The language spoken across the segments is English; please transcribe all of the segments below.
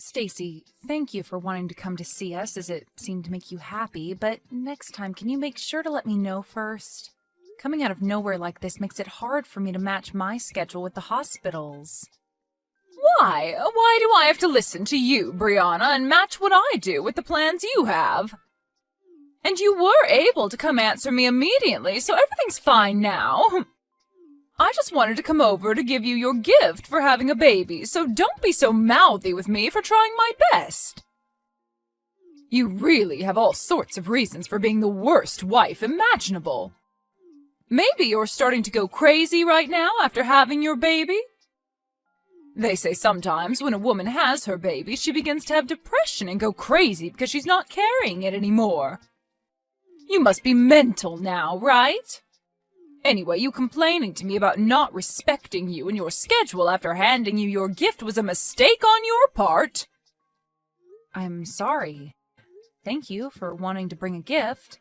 Stacy, thank you for wanting to come to see us as it seemed to make you happy, but next time can you make sure to let me know first? Coming out of nowhere like this makes it hard for me to match my schedule with the hospital's. Why? Why do I have to listen to you, Brianna, and match what I do with the plans you have? And you were able to come answer me immediately, so everything's fine now. I just wanted to come over to give you your gift for having a baby, so don't be so mouthy with me for trying my best. You really have all sorts of reasons for being the worst wife imaginable. Maybe you're starting to go crazy right now after having your baby? They say sometimes when a woman has her baby, she begins to have depression and go crazy because she's not carrying it anymore. You must be mental now, right? Anyway, you complaining to me about not respecting you and your schedule after handing you your gift was a mistake on your part. I'm sorry. Thank you for wanting to bring a gift.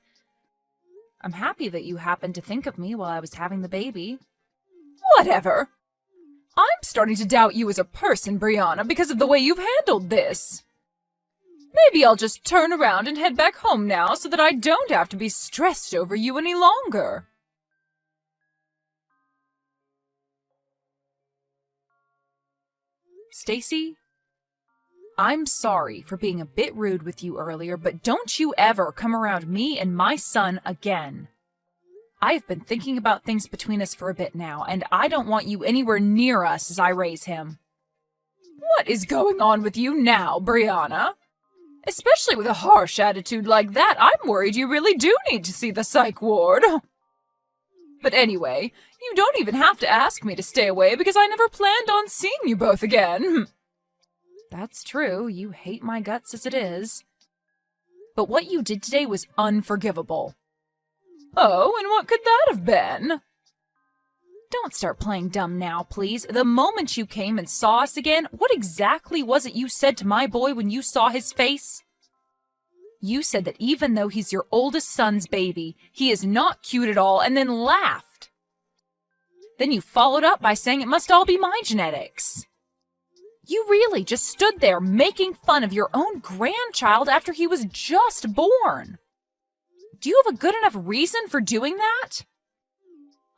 I'm happy that you happened to think of me while I was having the baby. Whatever. I'm starting to doubt you as a person, Brianna, because of the way you've handled this. Maybe I'll just turn around and head back home now so that I don't have to be stressed over you any longer. Stacy, I'm sorry for being a bit rude with you earlier, but don't you ever come around me and my son again. I've been thinking about things between us for a bit now, and I don't want you anywhere near us as I raise him. What is going on with you now, Brianna? Especially with a harsh attitude like that, I'm worried you really do need to see the psych ward. But anyway, you don't even have to ask me to stay away because I never planned on seeing you both again. That's true, you hate my guts as it is. But what you did today was unforgivable. Oh, and what could that have been? Don't start playing dumb now, please. The moment you came and saw us again, what exactly was it you said to my boy when you saw his face? You said that even though he's your oldest son's baby, he is not cute at all, and then laughed. Then you followed up by saying it must all be my genetics. You really just stood there making fun of your own grandchild after he was just born. Do you have a good enough reason for doing that?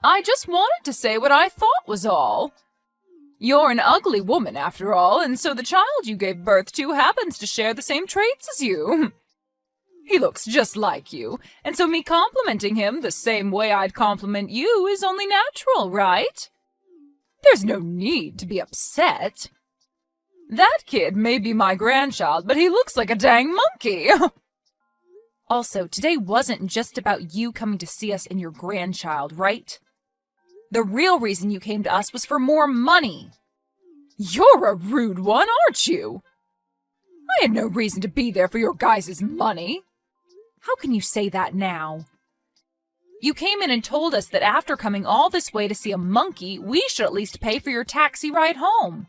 I just wanted to say what I thought was all. You're an ugly woman, after all, and so the child you gave birth to happens to share the same traits as you. He looks just like you, and so me complimenting him the same way I'd compliment you is only natural, right? There's no need to be upset. That kid may be my grandchild, but he looks like a dang monkey. Also, today wasn't just about you coming to see us and your grandchild, right? The real reason you came to us was for more money. You're a rude one, aren't you? I had no reason to be there for your guys' money. How can you say that now? You came in and told us that after coming all this way to see a monkey, we should at least pay for your taxi ride home.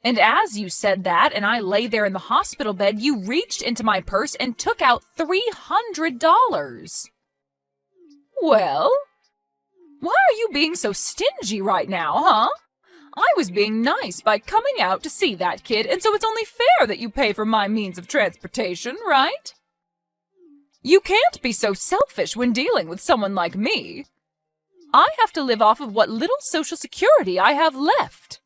And as you said that, and I lay there in the hospital bed, you reached into my purse and took out $300. Well, why are you being so stingy right now, huh? I was being nice by coming out to see that kid, and so it's only fair that you pay for my means of transportation, right? You can't be so selfish when dealing with someone like me. I have to live off of what little social security I have left.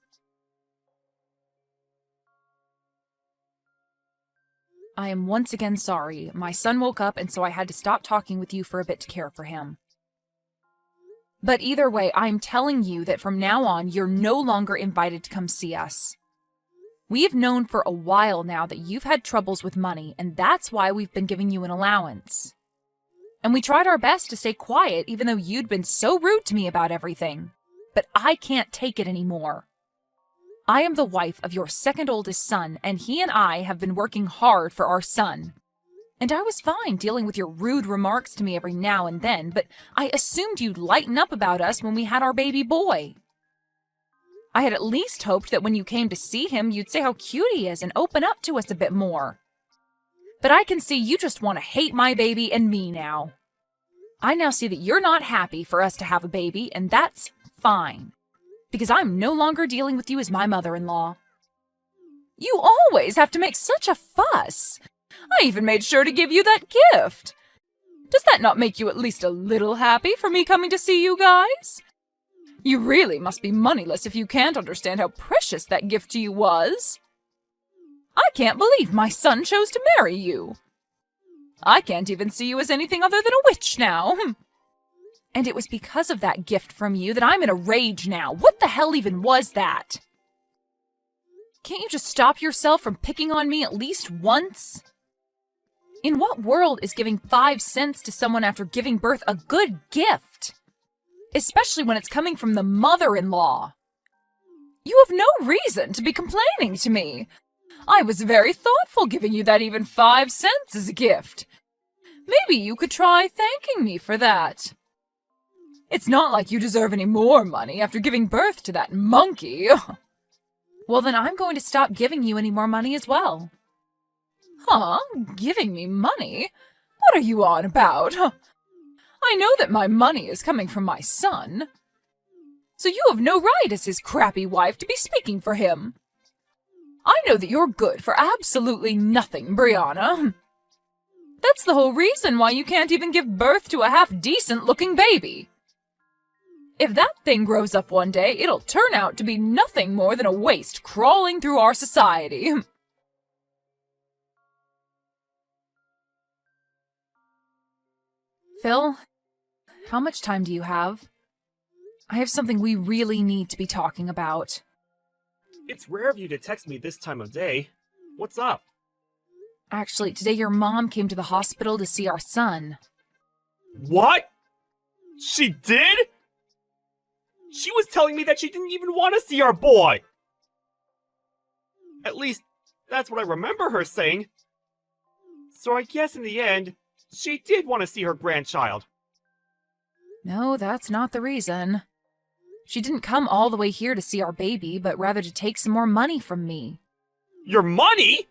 I am once again sorry. My son woke up, and so I had to stop talking with you for a bit to care for him. But either way, I'm telling you that from now on, you're no longer invited to come see us. We've known for a while now that you've had troubles with money, and that's why we've been giving you an allowance. And we tried our best to stay quiet, even though you'd been so rude to me about everything. But I can't take it anymore. I am the wife of your second oldest son, and he and I have been working hard for our son. And I was fine dealing with your rude remarks to me every now and then, but I assumed you'd lighten up about us when we had our baby boy. I had at least hoped that when you came to see him, you'd say how cute he is and open up to us a bit more. But I can see you just want to hate my baby and me now. I now see that you're not happy for us to have a baby, and that's fine. Because I'm no longer dealing with you as my mother-in-law. You always always have to make such a fuss? I even made sure to give you that gift. Does that not make you at least a little happy for me coming to see you guys? You really must be moneyless if you can't understand how precious that gift to you was. I can't believe my son chose to marry you. I can't even see you as anything other than a witch now. And it was because of that gift from you that I'm in a rage now. What the hell even was that? Can't you just stop yourself from picking on me at least once? In what world is giving 5 cents to someone after giving birth a good gift? Especially when it's coming from the mother-in-law. You have no reason to be complaining to me. I was very thoughtful giving you that even 5 cents as a gift. Maybe you could try thanking me for that. It's not like you deserve any more money after giving birth to that monkey. Well, then I'm going to stop giving you any more money as well. Huh? Giving me money? What are you on about? I know that my money is coming from my son. So you have no right as his crappy wife to be speaking for him. I know that you're good for absolutely nothing, Brianna. That's the whole reason why you can't even give birth to a half-decent-looking baby. If that thing grows up one day, it'll turn out to be nothing more than a waste crawling through our society. Phil, how much time do you have? I have something we really need to be talking about. It's rare of you to text me this time of day. What's up? Actually, today your mom came to the hospital to see our son. What? She did? She was telling me that she didn't even want to see our boy! At least, that's what I remember her saying. So I guess in the end, she did want to see her grandchild. No, that's not the reason. She didn't come all the way here to see our baby, but rather to take some more money from me. Your money?!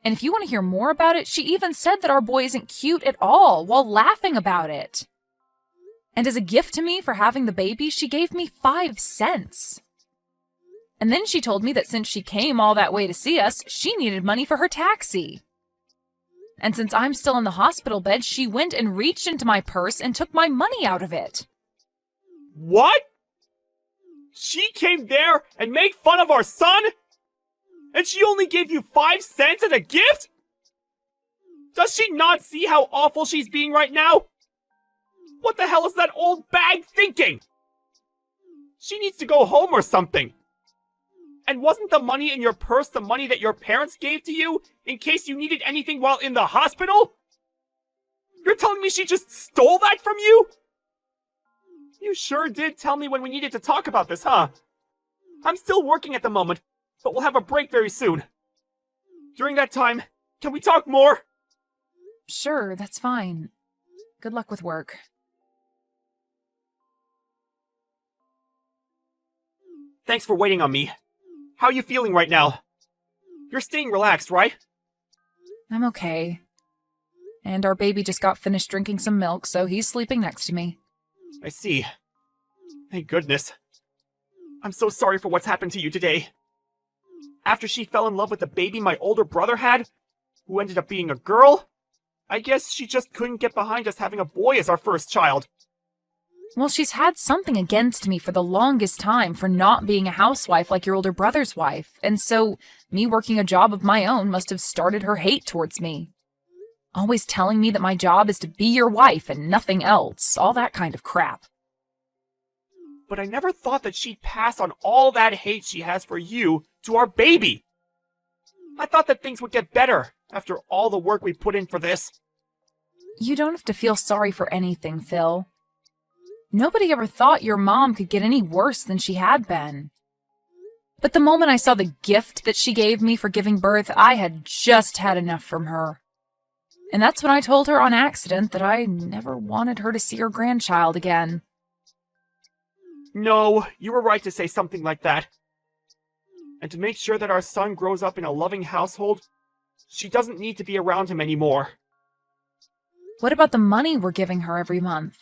And if you want to hear more about it, she even said that our boy isn't cute at all, while laughing about it. And as a gift to me for having the baby, she gave me 5 cents. And then she told me that since she came all that way to see us, she needed money for her taxi. And since I'm still in the hospital bed, she went and reached into my purse and took my money out of it. What? She came there and made fun of our son? And she only gave you 5 cents as a gift? Does she not see how awful she's being right now? What the hell is that old bag thinking? She needs to go home or something. And wasn't the money in your purse the money that your parents gave to you in case you needed anything while in the hospital? You're telling me she just stole that from you? You sure did tell me when we needed to talk about this, huh? I'm still working at the moment, but we'll have a break very soon. During that time, can we talk more? Sure, that's fine. Good luck with work. Thanks for waiting on me. How are you feeling right now? You're staying relaxed, right? I'm okay. And our baby just got finished drinking some milk, so he's sleeping next to me. I see. Thank goodness. I'm so sorry for what's happened to you today. After she fell in love with the baby my older brother had, who ended up being a girl, I guess she just couldn't get behind us having a boy as our first child. Well, she's had something against me for the longest time for not being a housewife like your older brother's wife, and so me working a job of my own must have started her hate towards me. Always telling me that my job is to be your wife and nothing else, all that kind of crap. But I never thought that she'd pass on all that hate she has for you to our baby. I thought that things would get better after all the work we put in for this. You don't have to feel sorry for anything, Phil. Nobody ever thought your mom could get any worse than she had been. But the moment I saw the gift that she gave me for giving birth, I had just had enough from her. And that's when I told her on accident that I never wanted her to see her grandchild again. No, you were right to say something like that. And to make sure that our son grows up in a loving household, she doesn't need to be around him anymore. What about the money we're giving her every month?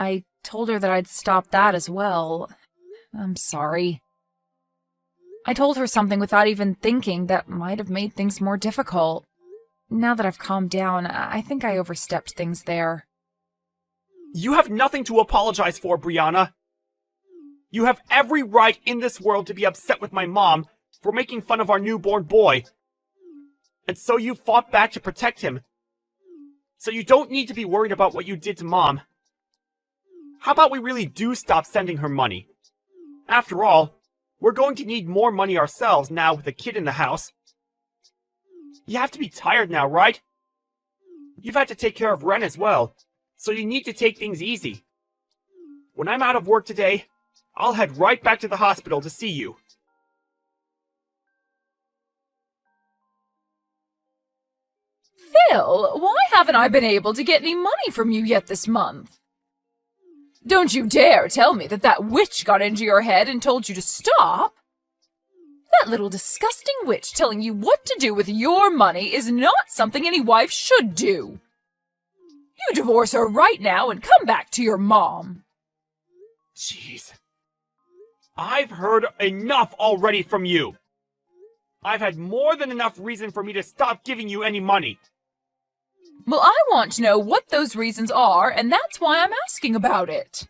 I told her that I'd stop that as well. I'm sorry. I told her something without even thinking that might have made things more difficult. Now that I've calmed down, I think I overstepped things there. You have nothing to apologize for, Brianna. You have every right in this world to be upset with my mom for making fun of our newborn boy. And so you fought back to protect him. So you don't need to be worried about what you did to Mom. How about we really do stop sending her money? After all, we're going to need more money ourselves now with a kid in the house. You have to be tired now, right? You've had to take care of Ren as well, so you need to take things easy. When I'm out of work today, I'll head right back to the hospital to see you. Phil, why haven't I been able to get any money from you yet this month? Don't you dare tell me that witch got into your head and told you to stop. That little disgusting witch telling you what to do with your money is not something any wife should do. You divorce her right now and come back to your mom. Jeez. I've heard enough already from you. I've had more than enough reason for me to stop giving you any money. Well, I want to know what those reasons are, and that's why I'm asking about it.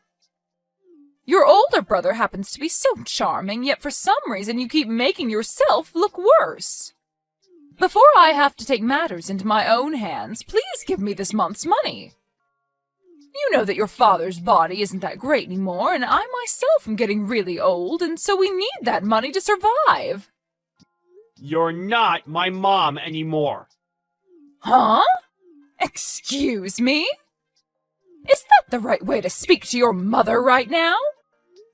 Your older brother happens to be so charming, yet for some reason you keep making yourself look worse. Before I have to take matters into my own hands, please give me this month's money. You know that your father's body isn't that great anymore, and I myself am getting really old, and so we need that money to survive. You're not my mom anymore. Huh? Excuse me? Is that the right way to speak to your mother right now?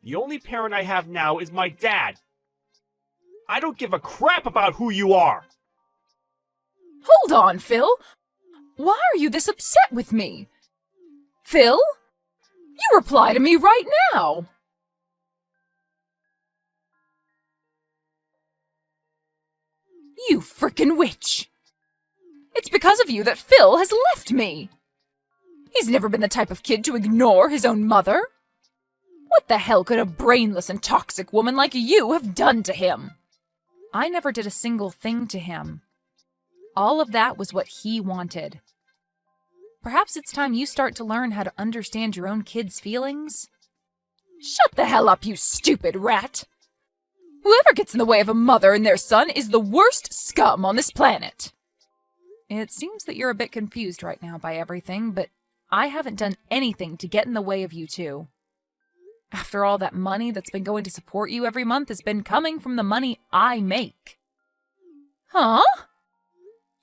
The only parent I have now is my dad. I don't give a crap about who you are. Hold on, Phil. Why are you this upset with me? Phil? You reply to me right now. You frickin' witch. It's because of you that Phil has left me. He's never been the type of kid to ignore his own mother. What the hell could a brainless and toxic woman like you have done to him? I never did a single thing to him. All of that was what he wanted. Perhaps it's time you start to learn how to understand your own kids' feelings. Shut the hell up, you stupid rat! Whoever gets in the way of a mother and their son is the worst scum on this planet. It seems that you're a bit confused right now by everything, but I haven't done anything to get in the way of you two. After all, that money that's been going to support you every month has been coming from the money I make. Huh?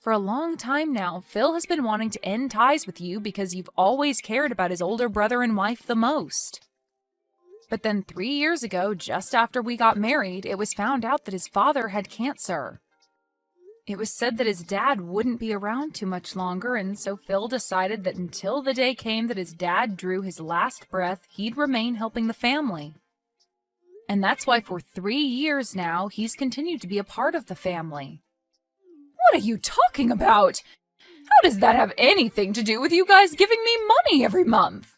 For a long time now, Phil has been wanting to end ties with you because you've always cared about his older brother and wife the most. But then 3 years ago, just after we got married, it was found out that his father had cancer. It was said that his dad wouldn't be around too much longer, and so Phil decided that until the day came that his dad drew his last breath, he'd remain helping the family. And that's why for 3 years now, he's continued to be a part of the family. What are you talking about? How does that have anything to do with you guys giving me money every month?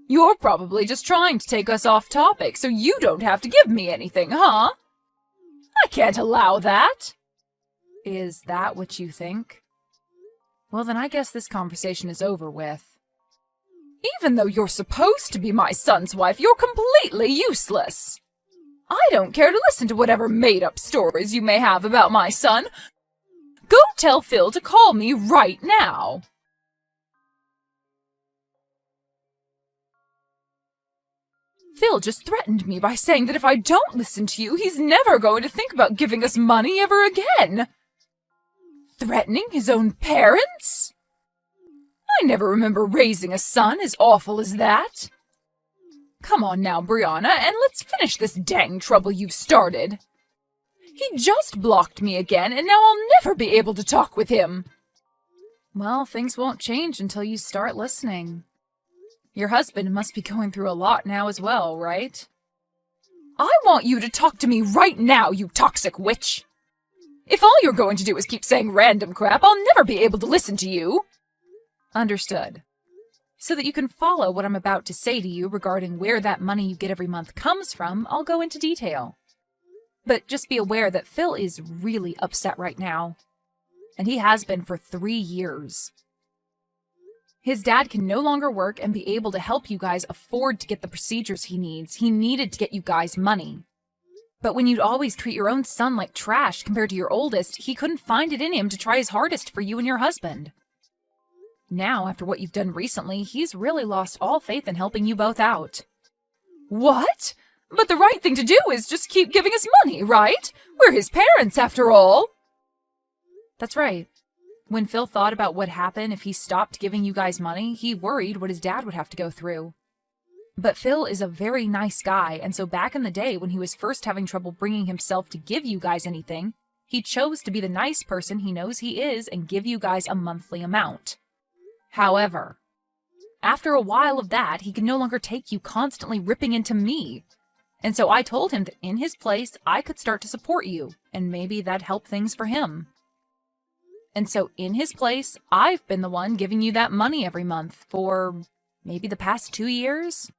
You're probably just trying to take us off topic so you don't have to give me anything, huh? I can't allow that. Is that what you think? Well, then I guess this conversation is over with. Even though you're supposed to be my son's wife, you're completely useless. I don't care to listen to whatever made-up stories you may have about my son. Go tell Phil to call me right now. Phil just threatened me by saying that if I don't listen to you, he's never going to think about giving us money ever again. Threatening his own parents? I never remember raising a son as awful as that. Come on now, Brianna, and let's finish this dang trouble you've started. He just blocked me again, and now I'll never be able to talk with him. Well, things won't change until you start listening. Your husband must be going through a lot now as well, right? I want you to talk to me right now, you toxic witch. If all you're going to do is keep saying random crap, I'll never be able to listen to you. Understood. So that you can follow what I'm about to say to you regarding where that money you get every month comes from, I'll go into detail. But just be aware that Phil is really upset right now. And he has been for 3 years. His dad can no longer work and be able to help you guys afford to get the procedures he needs. He needed to get you guys money. But when you'd always treat your own son like trash compared to your oldest, he couldn't find it in him to try his hardest for you and your husband. Now, after what you've done recently, he's really lost all faith in helping you both out. What? But the right thing to do is just keep giving us money, right? We're his parents, after all. That's right. When Phil thought about what happened if he stopped giving you guys money, he worried what his dad would have to go through. But Phil is a very nice guy, and so back in the day when he was first having trouble bringing himself to give you guys anything, he chose to be the nice person he knows he is and give you guys a monthly amount. However, after a while of that, he could no longer take you constantly ripping into me. And so I told him that in his place, I could start to support you, and maybe that'd help things for him. And so in his place, I've been the one giving you that money every month for maybe the past 2 years.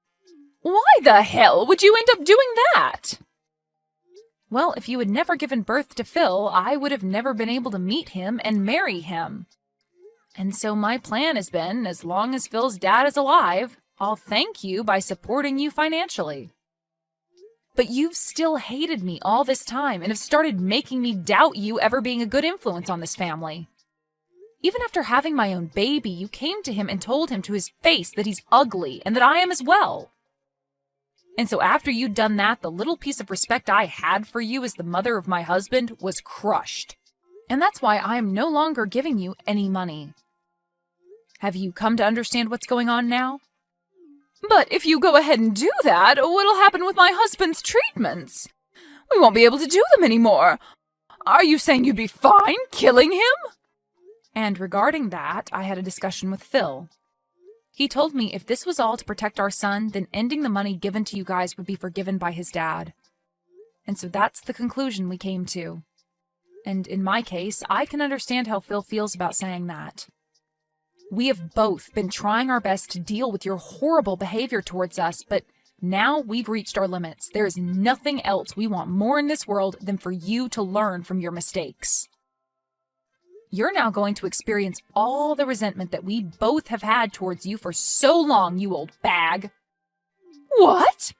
Why the hell would you end up doing that? Well, if you had never given birth to Phil, I would have never been able to meet him and marry him. And so my plan has been, as long as Phil's dad is alive, I'll thank you by supporting you financially. But you've still hated me all this time and have started making me doubt you ever being a good influence on this family. Even after having my own baby, you came to him and told him to his face that he's ugly and that I am as well. And so after you'd done that, the little piece of respect I had for you as the mother of my husband was crushed. And that's why I am no longer giving you any money. Have you come to understand what's going on now? But if you go ahead and do that, what'll happen with my husband's treatments? We won't be able to do them anymore. Are you saying you'd be fine killing him? And regarding that, I had a discussion with Phil. He told me if this was all to protect our son, then ending the money given to you guys would be forgiven by his dad. And so that's the conclusion we came to. And in my case, I can understand how Phil feels about saying that. We have both been trying our best to deal with your horrible behavior towards us, but now we've reached our limits. There is nothing else we want more in this world than for you to learn from your mistakes. You're now going to experience all the resentment that we both have had towards you for so long, you old bag. What?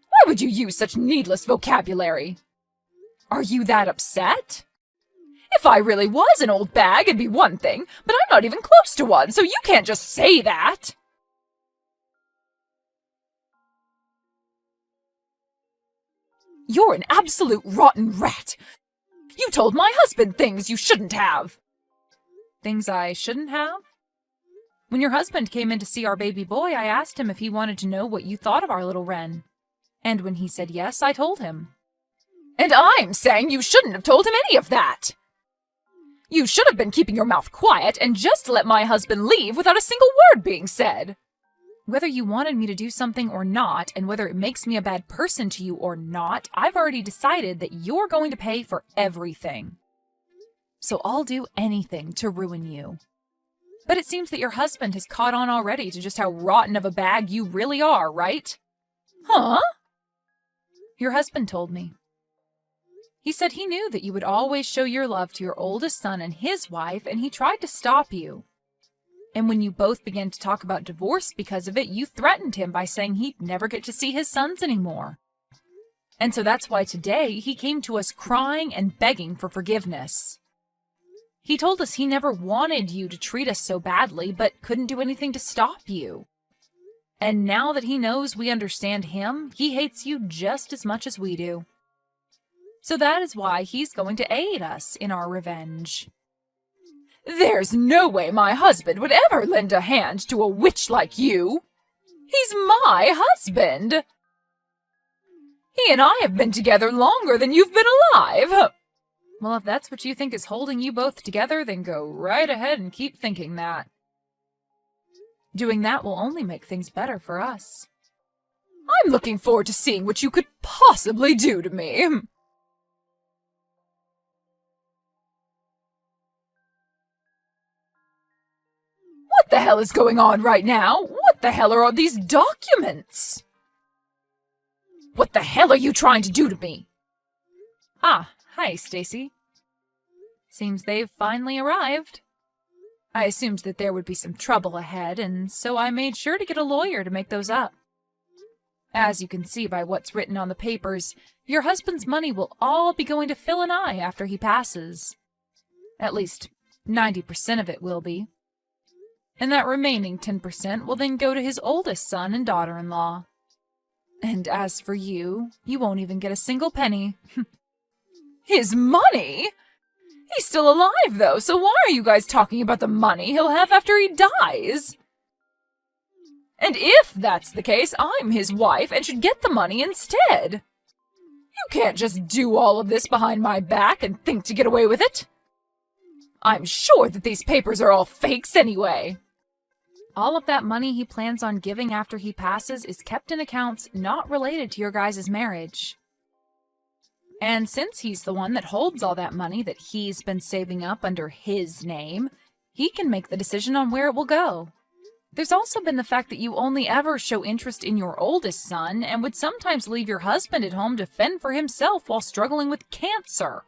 Why would you use such needless vocabulary? Are you that upset? If I really was an old bag, it'd be one thing, but I'm not even close to one, so you can't just say that. You're an absolute rotten rat. You told my husband things you shouldn't have. Things I shouldn't have? When your husband came in to see our baby boy, I asked him if he wanted to know what you thought of our little Wren. And when he said yes, I told him. And I'm saying you shouldn't have told him any of that. You should have been keeping your mouth quiet and just let my husband leave without a single word being said. Whether you wanted me to do something or not, and whether it makes me a bad person to you or not, I've already decided that you're going to pay for everything. So I'll do anything to ruin you. But it seems that your husband has caught on already to just how rotten of a bag you really are, right? Huh? Your husband told me. He said he knew that you would always show your love to your oldest son and his wife, and he tried to stop you. And when you both began to talk about divorce because of it, you threatened him by saying he'd never get to see his sons anymore. And so that's why today he came to us crying and begging for forgiveness. He told us he never wanted you to treat us so badly, but couldn't do anything to stop you. And now that he knows we understand him, he hates you just as much as we do. So that is why he's going to aid us in our revenge. There's no way my husband would ever lend a hand to a witch like you. He's my husband. He and I have been together longer than you've been alive. Well, if that's what you think is holding you both together, then go right ahead and keep thinking that. Doing that will only make things better for us. I'm looking forward to seeing what you could possibly do to me. What the hell is going on right now? What the hell are all these documents? What the hell are you trying to do to me? Ah, hi, Stacy. Seems they've finally arrived. I assumed that there would be some trouble ahead, and so I made sure to get a lawyer to make those up. As you can see by what's written on the papers, your husband's money will all be going to Phil and I after he passes. At least 90% of it will be. And that remaining 10% will then go to his oldest son and daughter-in-law. And as for you, you won't even get a single penny. His money? He's still alive, though, so why are you guys talking about the money he'll have after he dies? And if that's the case, I'm his wife and should get the money instead. You can't just do all of this behind my back and think to get away with it. I'm sure that these papers are all fakes anyway. All of that money he plans on giving after he passes is kept in accounts not related to your guys' marriage. And since he's the one that holds all that money that he's been saving up under his name, he can make the decision on where it will go. There's also been the fact that you only ever show interest in your oldest son and would sometimes leave your husband at home to fend for himself while struggling with cancer.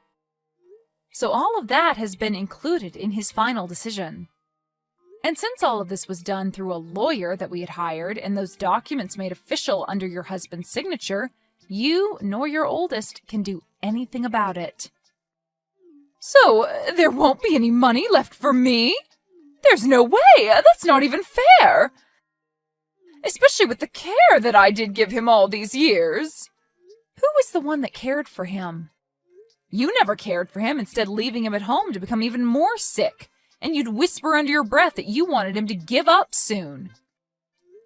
So all of that has been included in his final decision. And since all of this was done through a lawyer that we had hired and those documents made official under your husband's signature, you nor your oldest can do anything about it. So, there won't be any money left for me? There's no way! That's not even fair! Especially with the care that I did give him all these years. Who was the one that cared for him? You never cared for him, instead leaving him at home to become even more sick. And you'd whisper under your breath that you wanted him to give up soon.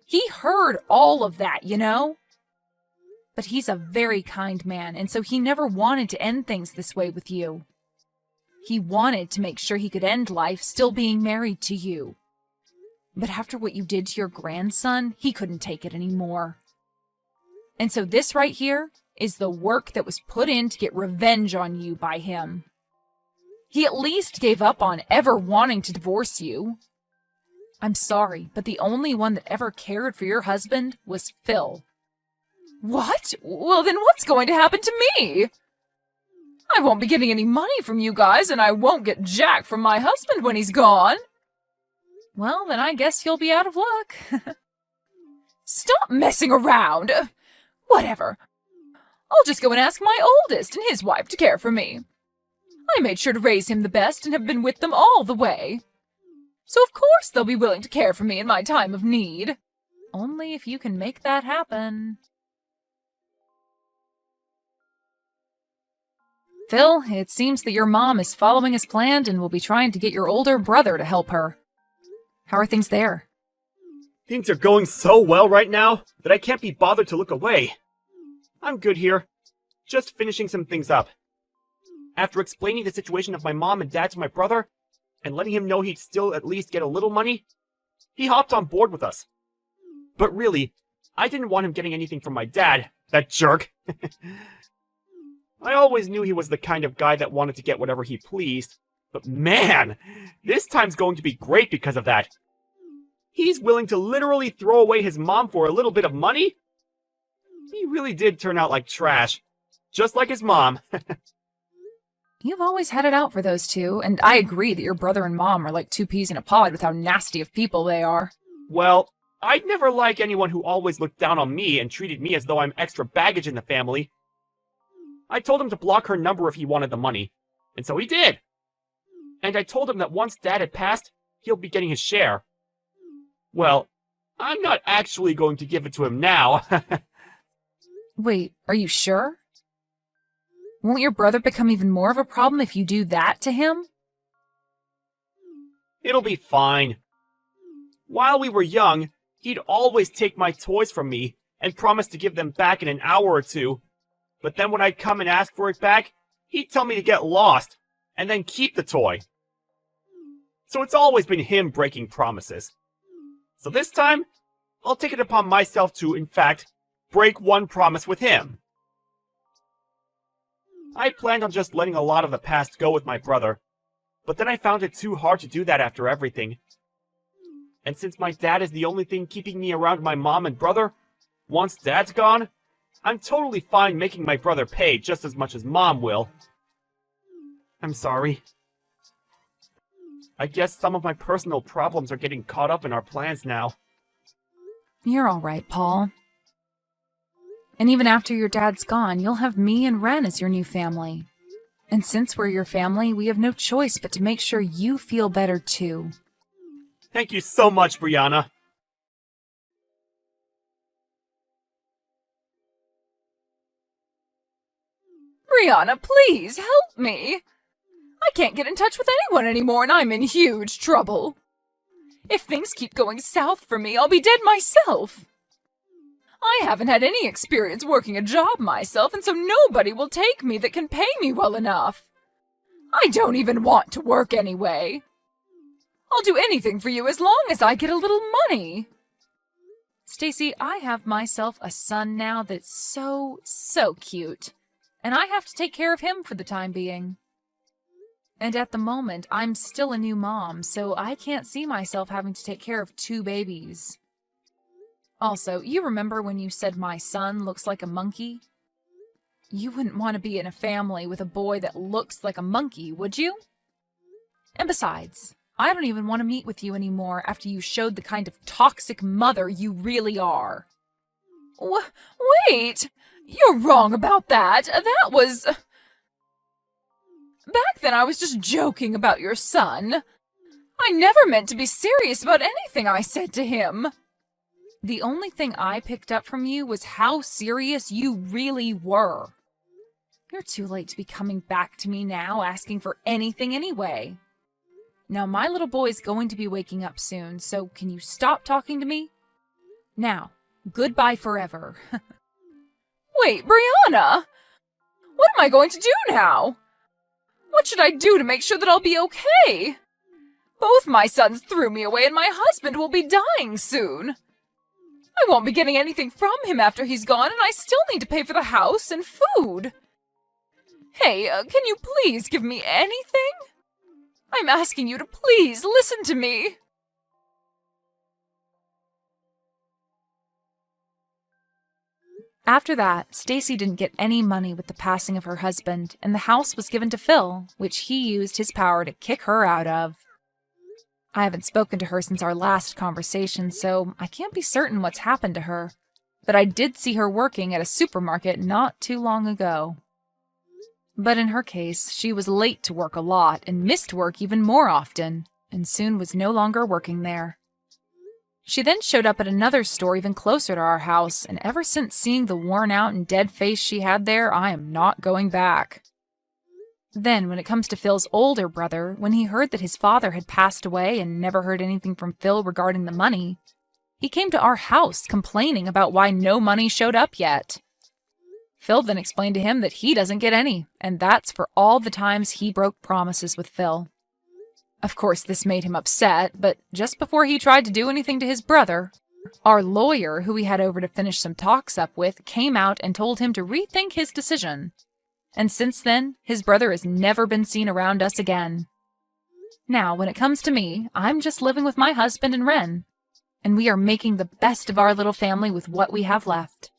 He heard all of that, you know? But he's a very kind man, and so he never wanted to end things this way with you. He wanted to make sure he could end life still being married to you. But after what you did to your grandson, he couldn't take it anymore. And so this right here is the work that was put in to get revenge on you by him. He at least gave up on ever wanting to divorce you. I'm sorry, but the only one that ever cared for your husband was Phil. What? Well, then what's going to happen to me? I won't be getting any money from you guys, and I won't get jack from my husband when he's gone. Well, then I guess you'll be out of luck. Stop messing around. Whatever. I'll just go and ask my oldest and his wife to care for me. I made sure to raise him the best and have been with them all the way. So of course they'll be willing to care for me in my time of need. Only if you can make that happen. Phil, it seems that your mom is following as planned and will be trying to get your older brother to help her. How are things there? Things are going so well right now that I can't be bothered to look away. I'm good here. Just finishing some things up. After explaining the situation of my mom and dad to my brother, and letting him know he'd still at least get a little money, he hopped on board with us. But really, I didn't want him getting anything from my dad, that jerk. I always knew he was the kind of guy that wanted to get whatever he pleased, but man, this time's going to be great because of that. He's willing to literally throw away his mom for a little bit of money? He really did turn out like trash, just like his mom. You've always had it out for those two, and I agree that your brother and mom are like two peas in a pod with how nasty of people they are. Well, I'd never like anyone who always looked down on me and treated me as though I'm extra baggage in the family. I told him to block her number if he wanted the money, and so he did. And I told him that once Dad had passed, he'll be getting his share. Well, I'm not actually going to give it to him now. Wait, are you sure? Won't your brother become even more of a problem if you do that to him? It'll be fine. While we were young, he'd always take my toys from me and promise to give them back in an hour or two. But then when I'd come and ask for it back, he'd tell me to get lost and then keep the toy. So it's always been him breaking promises. So this time, I'll take it upon myself to, in fact, break one promise with him. I planned on just letting a lot of the past go with my brother, but then I found it too hard to do that after everything. And since my dad is the only thing keeping me around my mom and brother, once Dad's gone, I'm totally fine making my brother pay just as much as Mom will. I'm sorry. I guess some of my personal problems are getting caught up in our plans now. You're all right, Paul. And even after your dad's gone, you'll have me and Ren as your new family. And since we're your family, we have no choice but to make sure you feel better too. Thank you so much, Brianna. Brianna, please help me. I can't get in touch with anyone anymore and I'm in huge trouble. If things keep going south for me, I'll be dead myself. I haven't had any experience working a job myself, and so nobody will take me that can pay me well enough. I don't even want to work anyway. I'll do anything for you as long as I get a little money. Stacy, I have myself a son now that's so cute. And I have to take care of him for the time being. And at the moment, I'm still a new mom, so I can't see myself having to take care of 2 babies. Also, you remember when you said my son looks like a monkey? You wouldn't want to be in a family with a boy that looks like a monkey, would you? And besides, I don't even want to meet with you anymore after you showed the kind of toxic mother you really are. Wait! You're wrong about that. That was... Back then I was just joking about your son. I never meant to be serious about anything I said to him. The only thing I picked up from you was how serious you really were. You're too late to be coming back to me now, asking for anything anyway. Now, my little boy's going to be waking up soon, so can you stop talking to me? Now, goodbye forever. Wait, Brianna! What am I going to do now? What should I do to make sure that I'll be okay? Both my sons threw me away and my husband will be dying soon. I won't be getting anything from him after he's gone, and I still need to pay for the house and food. Hey, can you please give me anything? I'm asking you to please listen to me. After that, Stacy didn't get any money with the passing of her husband, and the house was given to Phil, which he used his power to kick her out of. I haven't spoken to her since our last conversation, so I can't be certain what's happened to her. But I did see her working at a supermarket not too long ago. But in her case, she was late to work a lot and missed work even more often, and soon was no longer working there. She then showed up at another store even closer to our house, and ever since seeing the worn-out and dead face she had there, I am not going back. Then, when it comes to Phil's older brother, when he heard that his father had passed away and never heard anything from Phil regarding the money, he came to our house complaining about why no money showed up yet. Phil then explained to him that he doesn't get any, and that's for all the times he broke promises with Phil. Of course, this made him upset, but just before he tried to do anything to his brother, our lawyer, who we had over to finish some talks up with, came out and told him to rethink his decision. And since then, his brother has never been seen around us again. Now, when it comes to me, I'm just living with my husband and Ren, and we are making the best of our little family with what we have left.